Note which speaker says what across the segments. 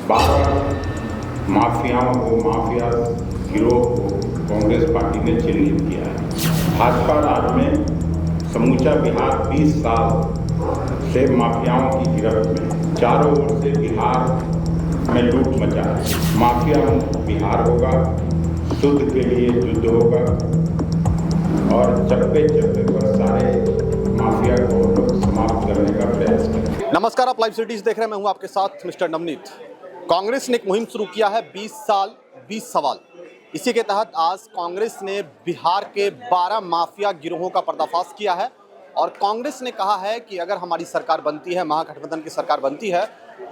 Speaker 1: 12 माफियाओं को, माफिया गिरोह को कांग्रेस पार्टी ने चिन्हित किया है। भाजपा राज में समूचा बिहार 20 साल से माफियाओं की गिरफ्त में, चारों ओर से बिहार में लूट मचा है। माफिया बिहार होगा, शुद्ध के लिए युद्ध होगा और चप्पे चप्पे पर सारे माफिया को लोग समाप्त करने का प्रयास करें।
Speaker 2: नमस्कार, आप लाइव सिटीज देख रहे हैं। मैं हूं आपके साथ मिस्टर नवनीत। कांग्रेस ने एक मुहिम शुरू किया है 20 साल 20 सवाल। इसी के तहत आज कांग्रेस ने बिहार के 12 माफिया गिरोहों का पर्दाफाश किया है और कांग्रेस ने कहा है कि अगर हमारी सरकार बनती है, महागठबंधन की सरकार बनती है,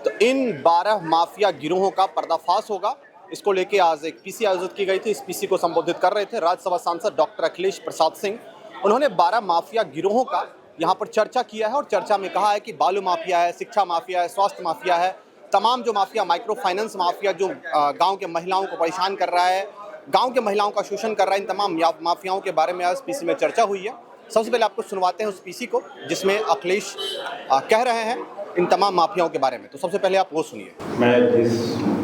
Speaker 2: तो इन 12 माफिया गिरोहों का पर्दाफाश होगा। इसको लेके आज एक पीसी आयोजित की गई थी। इस पीसी को संबोधित कर रहे थे राज्यसभा सांसद डॉक्टर अखिलेश प्रसाद सिंह। उन्होंने 12 माफिया गिरोहों का यहाँ पर चर्चा किया है और चर्चा में कहा है कि बालू माफिया है, शिक्षा माफिया है, स्वास्थ्य माफिया है, तमाम जो माफिया, माइक्रो फाइनेंस माफिया जो गांव के महिलाओं को परेशान कर रहा है, गांव के महिलाओं का शोषण कर रहा है, इन तमाम माफियाओं के बारे में आज पीसी में चर्चा हुई है। सबसे पहले आपको सुनवाते हैं उस पीसी को जिसमें अखिलेश कह रहे हैं इन तमाम माफियाओं के बारे में। तो सबसे पहले आप वो सुनिए।
Speaker 1: मैं जिस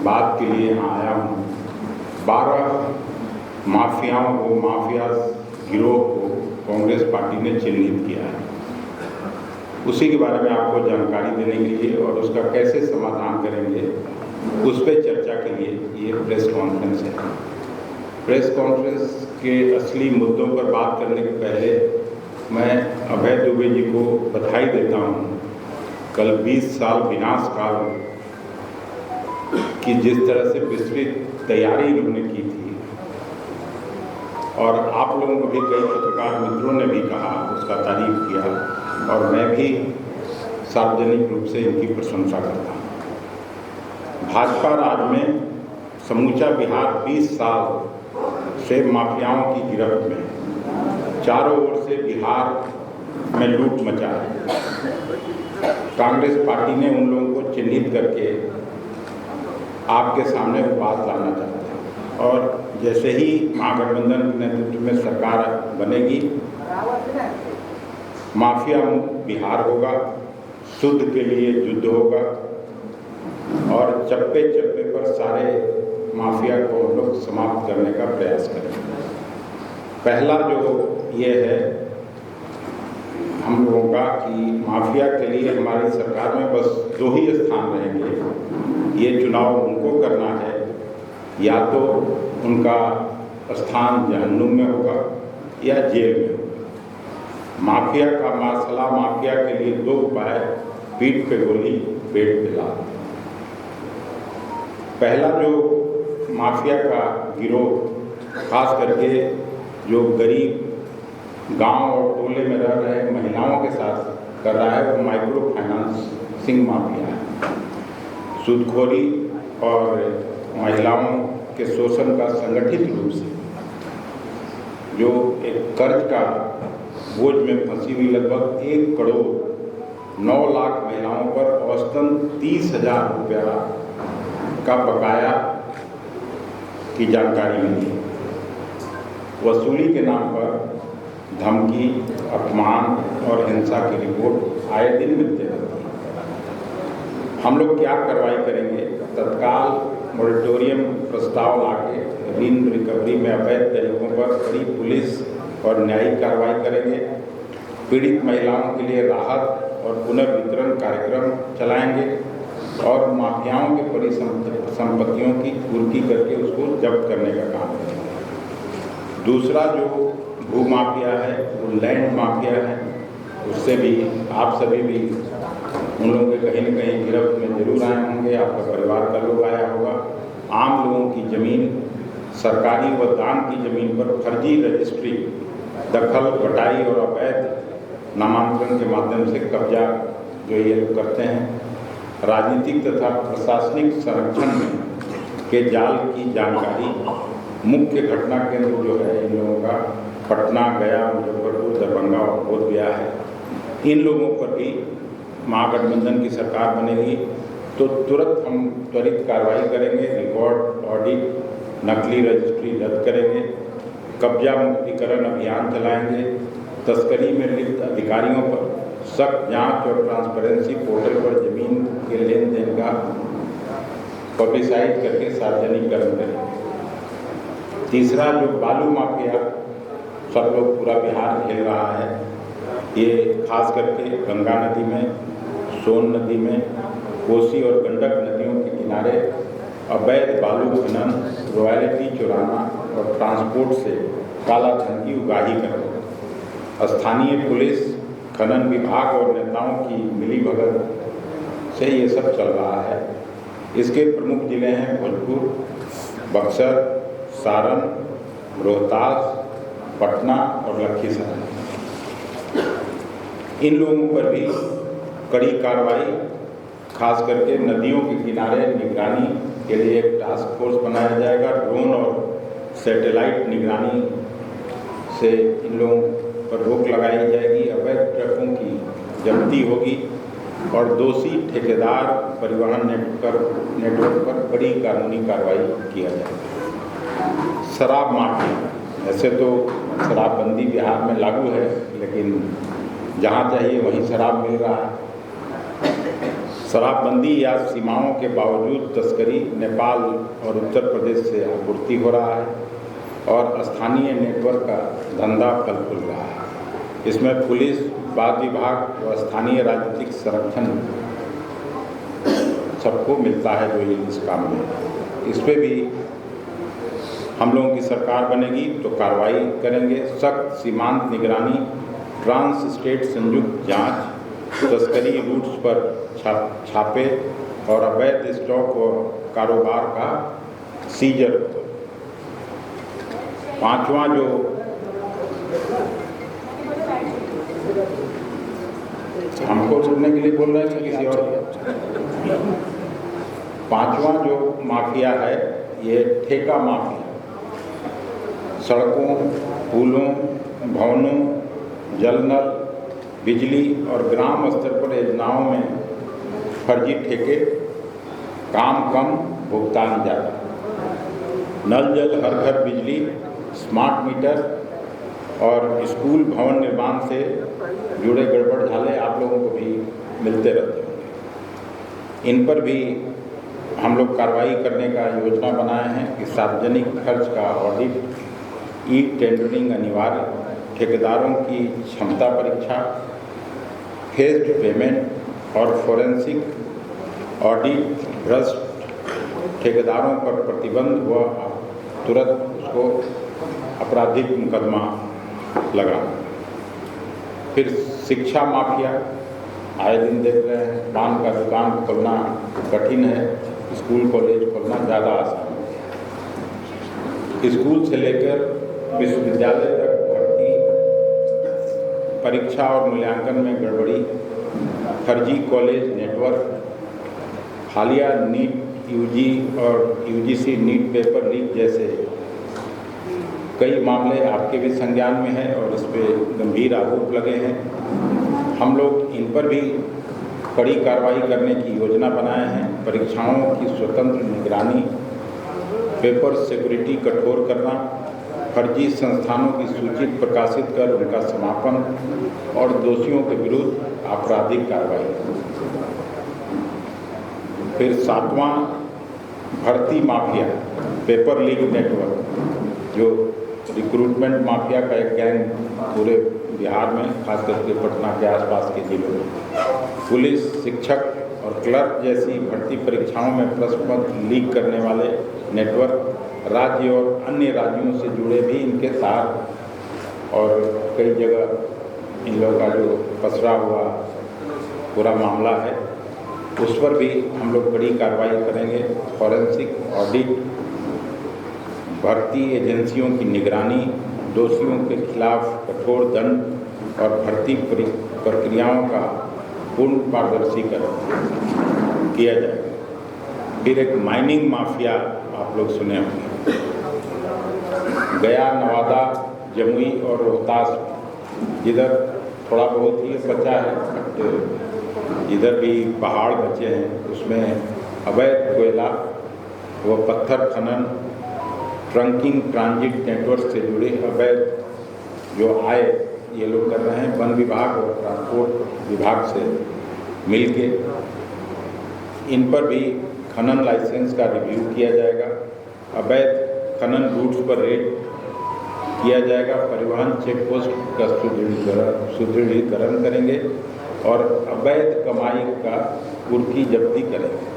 Speaker 1: बात के लिए यहाँ आया हूँ, 12 माफियाओं को, माफिया गिरोह को कांग्रेस पार्टी ने चिन्हित किया है, उसी के बारे में आपको जानकारी देने के लिए और उसका कैसे समाधान करेंगे उस पर चर्चा के लिए ये प्रेस कॉन्फ्रेंस है। प्रेस कॉन्फ्रेंस के असली मुद्दों पर बात करने के पहले मैं अभय दुबे जी को बधाई देता हूँ। कल 20 साल विनाश काल की जिस तरह से विस्तृत तैयारी इन्होंने की थी और आप लोगों को भी, कई पत्रकार मित्रों ने भी कहा, उसका तारीफ किया और मैं भी सार्वजनिक रूप से इनकी प्रशंसा करता हूँ। भाजपा राज में समूचा बिहार 20 साल से माफियाओं की गिरफ्त में, चारों ओर से बिहार में लूट मचा है। कांग्रेस पार्टी ने उन लोगों को चिन्हित करके आपके सामने बात लाना चाहते हैं और जैसे ही महागठबंधन के नेतृत्व में सरकार बनेगी, माफिया बिहार होगा, शुद्ध के लिए युद्ध होगा और चप्पे चप्पे पर सारे माफिया को लोग समाप्त करने का प्रयास करेंगे। पहला जो ये है हम लोगों का कि माफिया के लिए हमारी सरकार में बस 2 ही स्थान रहेंगे। ये चुनाव उनको करना है, या तो उनका स्थान जहन्नुम में होगा या जेल में होगा। माफिया का मसला, माफिया के लिए 2 उपाय, पीठ पे गोली, पेट पे लात। पहला जो माफिया का गिरोह, खास करके जो गरीब गांव और टोले में रह रहे महिलाओं के साथ कर रहा है, वो माइक्रो फाइनेंसिंग माफिया है। सूदखोरी और महिलाओं के शोषण का संगठित रूप से जो एक कर्ज का बोझ में फंसी हुई लगभग 1 करोड़ 9 लाख महिलाओं पर औसतन 30,000 रुपया का बकाया की जानकारी मिली। वसूली के नाम पर धमकी, अपमान और हिंसा की रिपोर्ट आए दिन मिलते रहती है। हम लोग क्या कार्रवाई करेंगे? तत्काल मोरेटोरियम प्रस्ताव लाके ऋण रिकवरी में अवैध तरीकों पर कड़ी पुलिस और न्यायिक कार्रवाई करेंगे। पीड़ित महिलाओं के लिए राहत और पुनर्वितरण कार्यक्रम चलाएंगे और माफियाओं के परिसंपत्तियों की कुर्की करके उसको जब्त करने का काम करेंगे। दूसरा जो भू माफिया है, वो लैंड माफिया है, उससे भी आप सभी भी उन लोगों के कहीं न कहीं गिरफ्त में जरूर आए होंगे, आपका परिवार का लोग आया होगा। आम लोगों की ज़मीन, सरकारी व दान की ज़मीन पर फर्जी रजिस्ट्री, दखल, बटाई और अवैध नामांतरण के माध्यम से कब्जा जो ये लोग करते हैं, राजनीतिक तथा प्रशासनिक संरक्षण में के जाल की जानकारी। मुख्य घटना केंद्र जो है इन लोगों का पटना, गया, मुजफ्फरपुर, दरभंगा और बोधगया है। इन लोगों पर भी महागठबंधन की सरकार बनेगी तो तुरंत हम त्वरित कार्रवाई करेंगे। रिकॉर्ड ऑडिट, नकली रजिस्ट्री रद्द करेंगे, कब्जा मुक्तिकरण अभियान चलाएंगे, तस्करी में लिप्त अधिकारियों पर सख्त जांच और ट्रांसपेरेंसी पोर्टल पर जमीन के लेन देन का पब्लिसाइज करके सार्वजनिकरण करें। तीसरा, जो बालू माफिया सब लोग पूरा बिहार झेल रहा है, ये खास करके गंगा नदी में, सोन नदी में, कोसी और गंडक नदियों के किनारे अवैध बालू खनन, रॉयल्टी चुराना और ट्रांसपोर्ट से काला धन की उगाही करना। स्थानीय पुलिस, खनन विभाग और नेताओं की मिलीभगत से ये सब चल रहा है। इसके प्रमुख जिले हैं भोजपुर, बक्सर, सारण, रोहतास, पटना और लखीसराय। इन लोगों पर भी कड़ी कार्रवाई, खास करके नदियों के किनारे निगरानी के लिए एक टास्क फोर्स बनाया जाएगा। ड्रोन और सैटेलाइट निगरानी से इन लोगों पर रोक लगाई जाएगी। अवैध ट्रकों की जब्ती होगी और दोषी ठेकेदार, परिवहन नेटवर्क पर बड़ी कानूनी कार्रवाई किया जाएगा। शराब माफिया, ऐसे तो शराबबंदी बिहार में लागू है, लेकिन जहाँ चाहिए वहीं शराब मिल रहा है। शराबबंदी या सीमाओं के बावजूद तस्करी नेपाल और उत्तर प्रदेश से आपूर्ति हो रहा है और स्थानीय नेटवर्क का धंधा फल फूल रहा है। इसमें पुलिस, वाद्य विभाग व स्थानीय राजनीतिक संरक्षण सबको मिलता है जो इस काम में। इस पर भी हम लोगों की सरकार बनेगी तो कार्रवाई करेंगे। सख्त सीमांत निगरानी, ट्रांस स्टेट संयुक्त जांच, तस्करी रूट्स पर छापे और अवैध स्टॉक और कारोबार का सीजर। पांचवा, जो हमको रुकने के लिए बोल रहे हैं किसी और, पांचवा जो माफिया है ये ठेका माफिया। सड़कों, पुलों, भवनों, जल नल, बिजली और ग्राम स्तर पर योजनाओं में फर्जी ठेके, काम कम, भुगतान ज़्यादा। नल जल, हर घर बिजली, स्मार्ट मीटर और स्कूल भवन निर्माण से जुड़े गड़बड़ झाले आप लोगों को भी मिलते रहते होंगे। इन पर भी हम लोग कार्रवाई करने का योजना बनाए हैं कि सार्वजनिक खर्च का ऑडिट, ई टेंडरिंग अनिवार्य, ठेकेदारों की क्षमता परीक्षा, फेज्ड पेमेंट और फोरेंसिक ऑडिट, भ्रष्ट ठेकेदारों पर प्रतिबंध व तुरंत उसको आपराधिक मुकदमा लगाना। फिर शिक्षा माफिया, आए दिन देख रहे हैं, पान का दुकान खोलना कठिन है, स्कूल कॉलेज खोलना ज़्यादा आसान है। स्कूल से लेकर विश्वविद्यालय तक भर्ती, परीक्षा और मूल्यांकन में गड़बड़ी, फर्जी कॉलेज नेटवर्क, हालिया नीट यूजी और यूजीसी नीट पेपर लीक जैसे कई मामले आपके भी संज्ञान में हैं और इस पर गंभीर आरोप लगे हैं। हम लोग इन पर भी कड़ी कार्रवाई करने की योजना बनाए हैं। परीक्षाओं की स्वतंत्र निगरानी, पेपर सिक्योरिटी कठोर करना, फर्जी संस्थानों की सूची प्रकाशित कर उनका समापन और दोषियों के विरुद्ध आपराधिक कार्रवाई। फिर सातवां, भर्ती माफिया, पेपर लीक नेटवर्क, जो रिक्रूटमेंट माफिया का एक गैंग पूरे बिहार में, खास करके पटना के आसपास के जिलों में। पुलिस, शिक्षक और क्लर्क जैसी भर्ती परीक्षाओं में प्रश्न पत्र लीक करने वाले नेटवर्क, राज्य और अन्य राज्यों से जुड़े भी इनके तार और कई जगह इन लोगों का जो पसरा हुआ पूरा मामला है, उस पर भी हम लोग बड़ी कार्रवाई करेंगे। फॉरेंसिक ऑडिट, भर्ती एजेंसियों की निगरानी, दोषियों के खिलाफ कठोर दंड और भर्ती प्रक्रियाओं का पूर्ण पारदर्शीकरण किया जाएगा। फिर एक माइनिंग माफिया आप लोग सुने होंगे, गया, नवादा, जमुई और रोहतास, जिधर थोड़ा बहुत ही बचा है, बट इधर भी पहाड़ बचे हैं, उसमें अवैध कोयला व पत्थर खनन, ट्रंकिंग, ट्रांजिट नेटवर्क से जुड़े अवैध जो आय ये लोग कर रहे हैं। वन विभाग और ट्रांसपोर्ट विभाग से मिलके इन पर भी खनन लाइसेंस का रिव्यू किया जाएगा, अवैध खनन रूट्स पर रेड किया जाएगा, परिवहन चेक पोस्ट का सुदृढ़ीकरण करेंगे और अवैध कमाई का कुर्की जब्ती करेंगे।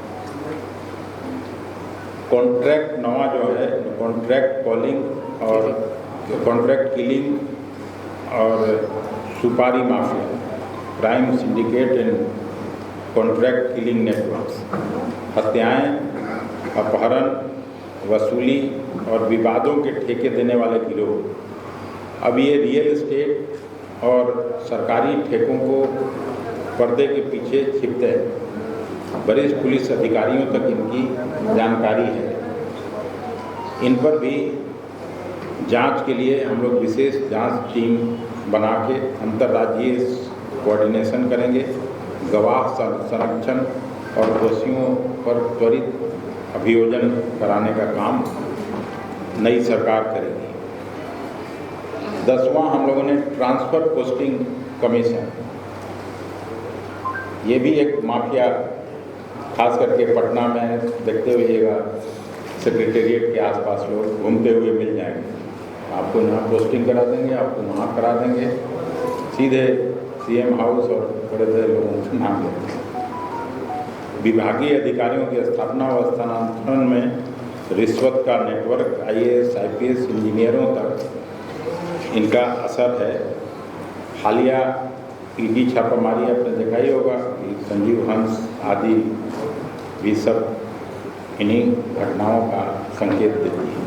Speaker 1: कॉन्ट्रैक्ट नवा जो है, कॉन्ट्रैक्ट कॉलिंग और कॉन्ट्रैक्ट किलिंग और सुपारी mafia, crime syndicate and contract killing networks, हत्याएं, अपहरण, वसूली और विवादों के ठेके देने वाले गिरोह। अब ये रियल एस्टेट और सरकारी ठेकों को पर्दे के पीछे छिपते हैं। वरिष्ठ पुलिस अधिकारियों तक इनकी जानकारी है। इन पर भी जांच के लिए हम लोग विशेष जांच टीम बना के अंतर्राज्यीय कोऑर्डिनेशन करेंगे। गवाह संरक्षण और दोषियों पर त्वरित अभियोजन कराने का काम नई सरकार करेगी। 10वां हम लोगों ने ट्रांसफ़र पोस्टिंग कमीशन, ये भी एक माफिया, खास करके पटना में देखते हुएगा सेक्रेटेरिएट के आसपास लोग घूमते हुए मिल जाएंगे। आपको यहाँ पोस्टिंग करा देंगे, आपको वहाँ करा देंगे, सीधे सीएम हाउस और बड़े बड़े लोगों के नाम लेंगे। विभागीय अधिकारियों की स्थापना व स्थानांतरण में रिश्वत का नेटवर्क IAS, IPS इंजीनियरों तक इनका असर है। हालिया ईडी छापामारी आपने देखा ही होगा कि संजीव हंस आदि भी सब इन्हीं घटनाओं का संकेत देती है।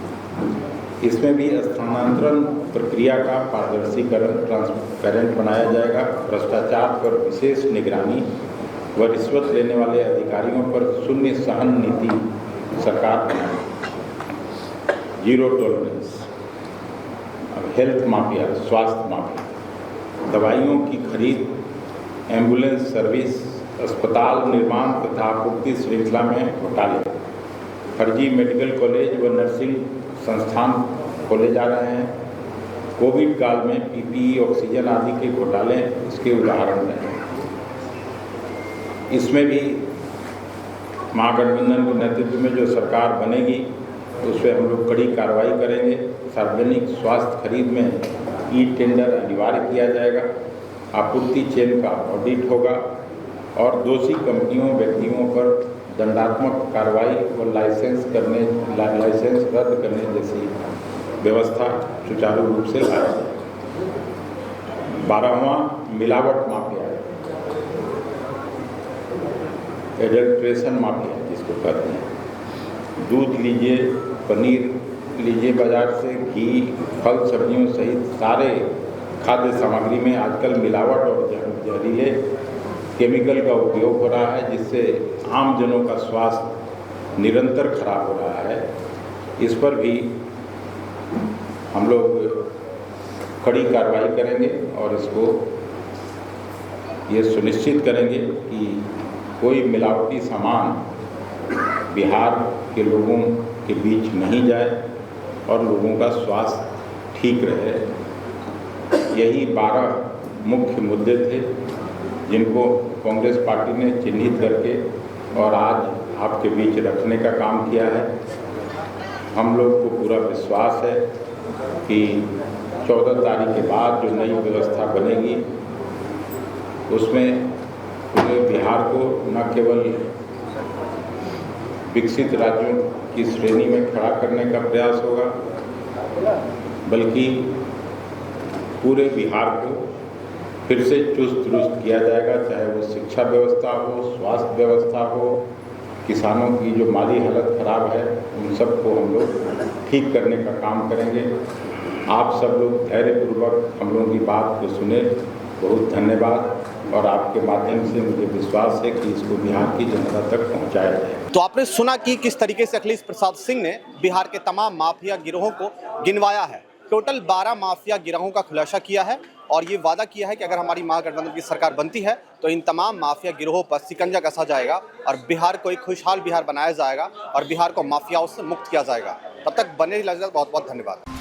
Speaker 1: इसमें भी स्थानांतरण प्रक्रिया का पारदर्शीकरण, ट्रांसपेरेंट बनाया जाएगा। भ्रष्टाचार पर विशेष निगरानी व रिश्वत लेने वाले अधिकारियों पर शून्य सहन नीति सरकार बनाएगी। Zero tolerance. अब हेल्थ माफिया, स्वास्थ्य माफिया, दवाइयों की खरीद, एम्बुलेंस सर्विस, अस्पताल निर्माण तथा आपूर्ति श्रृंखला में घोटाले, फर्जी मेडिकल कॉलेज व नर्सिंग संस्थान खोले जा रहे हैं। कोविड काल में PPE, ऑक्सीजन आदि के घोटाले इसके उदाहरण हैं। इसमें भी महागठबंधन के नेतृत्व में जो सरकार बनेगी उस पर हम लोग कड़ी कार्रवाई करेंगे। सार्वजनिक स्वास्थ्य खरीद में ई-टेंडर अनिवार्य किया जाएगा। आपूर्ति चेन का ऑडिट होगा और दोषी कंपनियों, व्यक्तियों पर दंडात्मक कार्रवाई व लाइसेंस रद्द करने जैसी व्यवस्था सुचारू रूप से लाया जाए। 12वां मिलावट माफिया, एडल्ट्रेशन माफिया जिसको कहते हैं। दूध लीजिए, पनीर लीजिए बाजार से, घी, फल सब्जियों सहित सारे खाद्य सामग्री में आजकल मिलावट और जहरीले केमिकल का उपयोग हो रहा है, जिससे आम जनों का स्वास्थ्य निरंतर खराब हो रहा है। इस पर भी हम लोग कड़ी कार्रवाई करेंगे और इसको ये सुनिश्चित करेंगे कि कोई मिलावटी सामान बिहार के लोगों के बीच नहीं जाए और लोगों का स्वास्थ्य ठीक रहे। यही 12 मुख्य मुद्दे थे जिनको कांग्रेस पार्टी ने चिन्हित करके और आज आपके बीच रखने का काम किया है। हम लोग को पूरा विश्वास है कि 14 तारीख के बाद जो नई व्यवस्था बनेगी उसमें पूरे बिहार को न केवल विकसित राज्यों की श्रेणी में खड़ा करने का प्रयास होगा, बल्कि पूरे बिहार को फिर से चुस्त दुरुस्त किया जाएगा, चाहे वो शिक्षा व्यवस्था हो, स्वास्थ्य व्यवस्था हो, किसानों की जो माली हालत खराब है उन सबको हम लोग ठीक करने का काम करेंगे। आप सब लोग धैर्यपूर्वक हम लोगों की बात को सुने, बहुत धन्यवाद। और आपके माध्यम से मुझे विश्वास है कि इसको बिहार की जनता तक पहुंचाया जाए।
Speaker 2: तो आपने सुना कि किस तरीके से अखिलेश प्रसाद सिंह ने बिहार के तमाम माफिया गिरोहों को गिनवाया है। टोटल 12 माफिया गिरोहों का खुलासा किया है और ये वादा किया है कि अगर हमारी महागठबंधन की सरकार बनती है तो इन तमाम माफिया गिरोहों पर शिकंजा कसा जाएगा और बिहार को एक खुशहाल बिहार बनाया जाएगा और बिहार को माफियाओं से मुक्त किया जाएगा। तब तक बने रहिए, बहुत बहुत धन्यवाद।